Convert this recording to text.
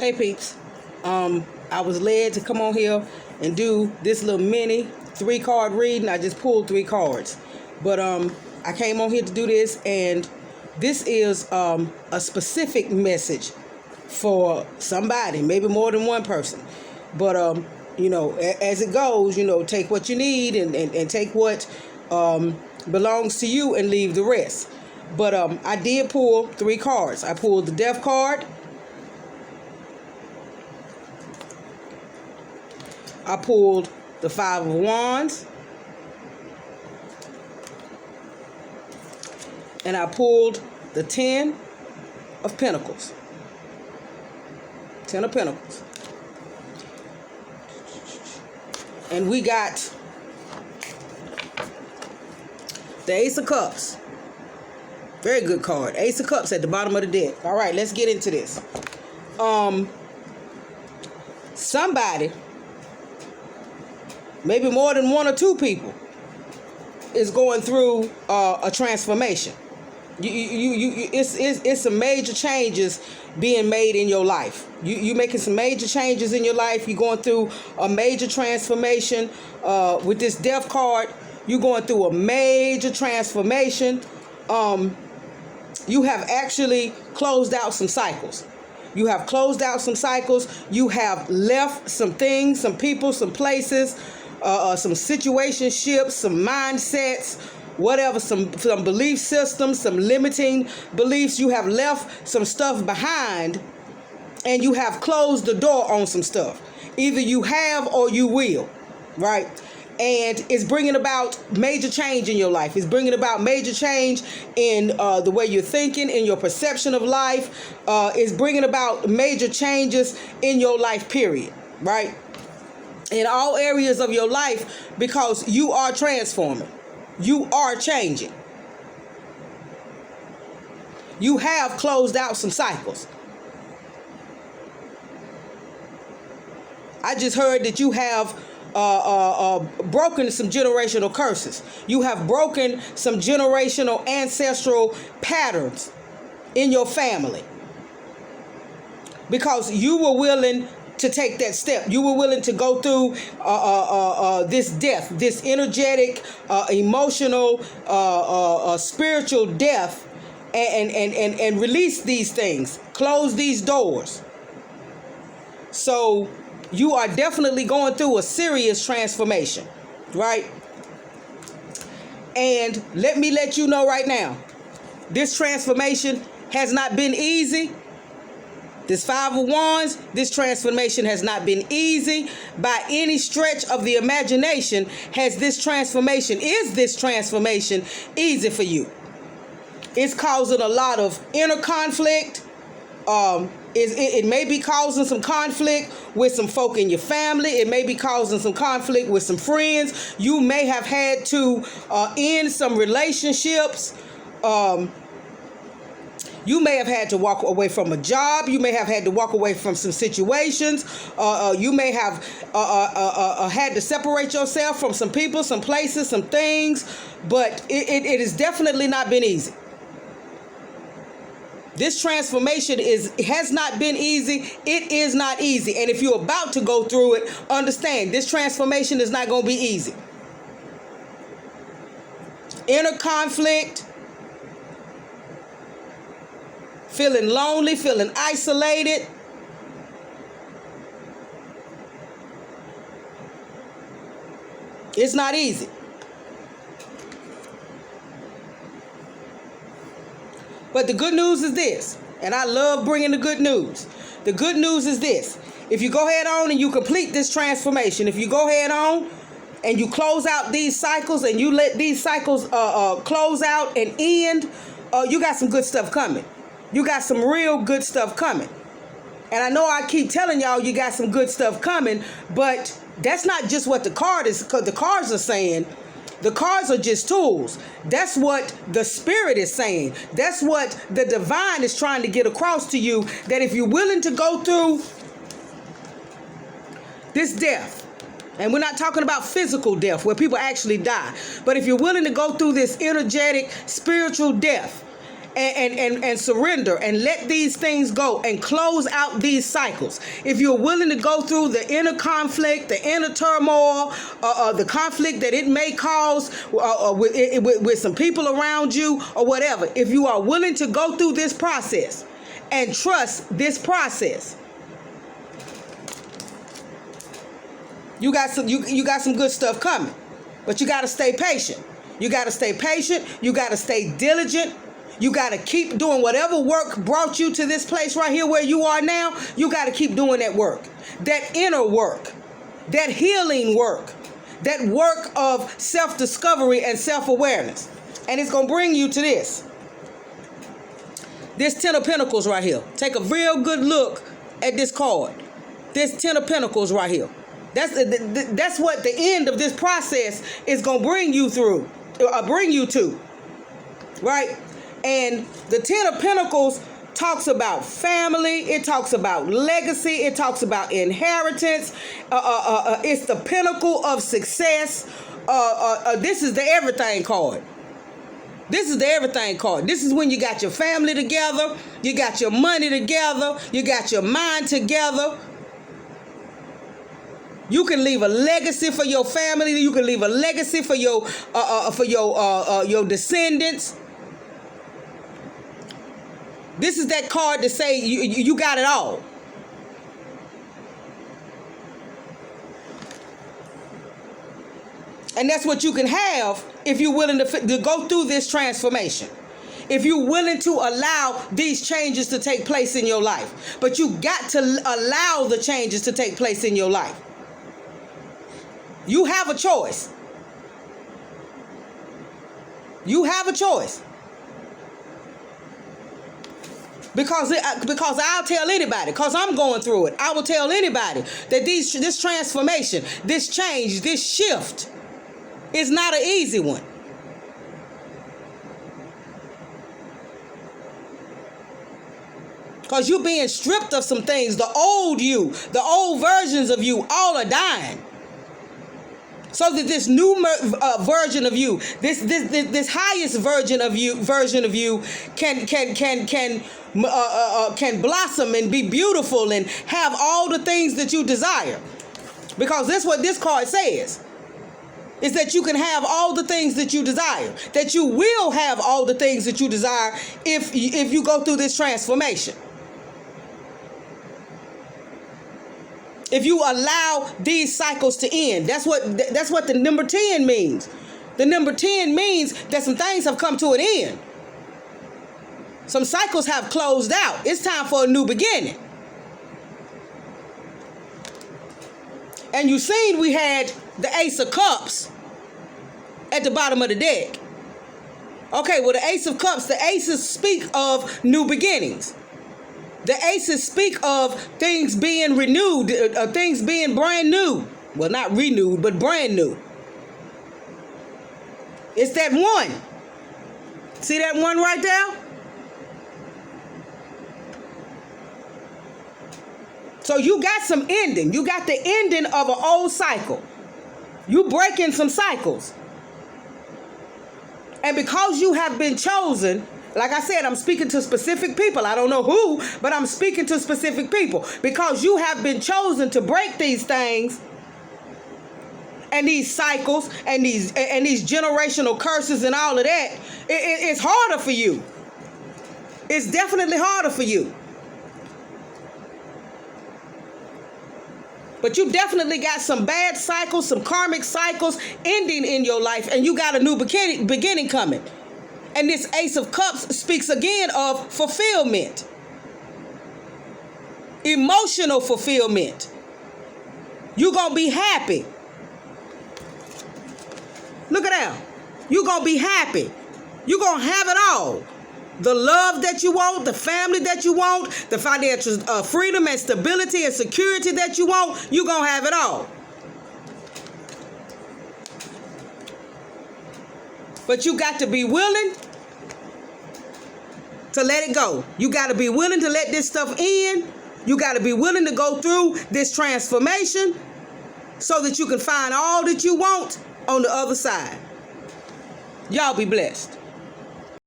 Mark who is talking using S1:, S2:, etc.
S1: Hey peeps, I was led to come on here and do this little mini 3-card reading. I just pulled 3 cards, but I came on here to do this, and this is a specific message for somebody, maybe more than one person. But you know, as it goes, you know, take what you need and take what belongs to you and leave the rest. But I did pull 3 cards. I pulled the Death card. I pulled the 5 of Wands. And I pulled the 10 of Pentacles. 10 of Pentacles. And we got the Ace of Cups. Very good card. Ace of Cups at the bottom of the deck. All right, let's get into this. Somebody, maybe more than 1 or 2 people, is going through a transformation. It's some major changes being made in your life. You making some major changes in your life. You're going through a major transformation. With this Death card, you're going through a major transformation. You have actually closed out some cycles. You have closed out some cycles. You have left some things, some people, some places, some situationships, some mindsets, whatever, some belief systems, some limiting beliefs. You have left some stuff behind, and you have closed the door on some stuff. Either you have or you will, right? And it's bringing about major change in your life. It's bringing about major change in the way you're thinking, in your perception of life. It's bringing about major changes in your life, period, right? In all areas of your life, because you are transforming. You are changing. You have closed out some cycles. I just heard that you have broken some generational curses. You have broken some generational ancestral patterns in your family, because you were willing to take that step. You were willing to go through this death, this energetic, emotional, spiritual death, and release these things, close these doors. So you are definitely going through a serious transformation, right? And let me let you know right now, this transformation has not been easy. This 5 of Wands, this transformation has not been easy by any stretch of the imagination. Is this transformation easy for you? It's causing a lot of inner conflict. It may be causing some conflict with some folk in your family. It may be causing some conflict with some friends. You may have had to end some relationships. You may have had to walk away from a job. You may have had to walk away from some situations. You may have had to separate yourself from some people, some places, some things. But it has definitely not been easy. This transformation has not been easy. It is not easy. And if you're about to go through it, understand this transformation is not going to be easy. Inner conflict, feeling lonely, feeling isolated. It's not easy. But the good news is this, and I love bringing the good news. The good news is this. If you go ahead on and you complete this transformation, if you go ahead on and you close out these cycles and you let these cycles close out and end, you got some good stuff coming. You got some real good stuff coming. And I know I keep telling y'all you got some good stuff coming, but that's not just what the cards are saying. The cards are just tools. That's what the Spirit is saying. That's what the divine is trying to get across to you, that if you're willing to go through this death, and we're not talking about physical death where people actually die, but if you're willing to go through this energetic, spiritual death, and surrender and let these things go and close out these cycles. If you're willing to go through the inner conflict, the inner turmoil, the conflict that it may cause with some people around you or whatever, if you are willing to go through this process and trust this process, you got some good stuff coming. But you got to stay patient. You got to stay patient. You got to stay diligent. You got to keep doing whatever work brought you to this place right here where you are now. You got to keep doing that work, that inner work, that healing work, that work of self-discovery and self-awareness. And it's going to bring you to this. This Ten of Pentacles right here. Take a real good look at this card. This Ten of Pentacles right here. That's what the end of this process is going to bring you through, bring you to, right? And the Ten of Pentacles talks about family. It talks about legacy. It talks about inheritance. It's the pinnacle of success. This is the everything card. This is the everything card. This is when you got your family together. You got your money together. You got your mind together. You can leave a legacy for your family. You can leave a legacy for your descendants. This is that card to say you got it all. And that's what you can have if you're willing to go through this transformation. If you're willing to allow these changes to take place in your life. But you got to allow the changes to take place in your life. You have a choice. You have a choice. Because I'll tell anybody, because I'm going through it, I will tell anybody that this transformation, this change, this shift is not an easy one. Because you're being stripped of some things. The old you, the old versions of you, all are dying. So that this new version of you, this highest version of you can blossom and be beautiful and have all the things that you desire. Because that's what this card says. Is that you can have all the things that you desire. That you will have all the things that you desire if you go through this transformation. If you allow these cycles to end. That's what the number 10 means. The number 10 means that some things have come to an end. Some cycles have closed out. It's time for a new beginning. And you seen we had the Ace of Cups at the bottom of the deck. Okay, well, the Ace of Cups, the aces speak of new beginnings. The aces speak of things being renewed, things being brand new. Well, not renewed, but brand new. It's that one. See that one right there? So you got some ending. You got the ending of an old cycle. You breaking some cycles. And because you have been chosen, like I said, I'm speaking to specific people. I don't know who, but I'm speaking to specific people. Because you have been chosen to break these things and these cycles and these generational curses and all of that, it's harder for you. It's definitely harder for you. But you definitely got some bad cycles, some karmic cycles ending in your life, and you got a new beginning coming. And this Ace of Cups speaks again of fulfillment. Emotional fulfillment. You're going to be happy. Look at that. You're going to be happy. You're going to have it all. The love that you want, the family that you want, the financial freedom and stability and security that you want, you're going to have it all. But you got to be willing to let it go. You got to be willing to let this stuff end. You got to be willing to go through this transformation so that you can find all that you want on the other side. Y'all be blessed.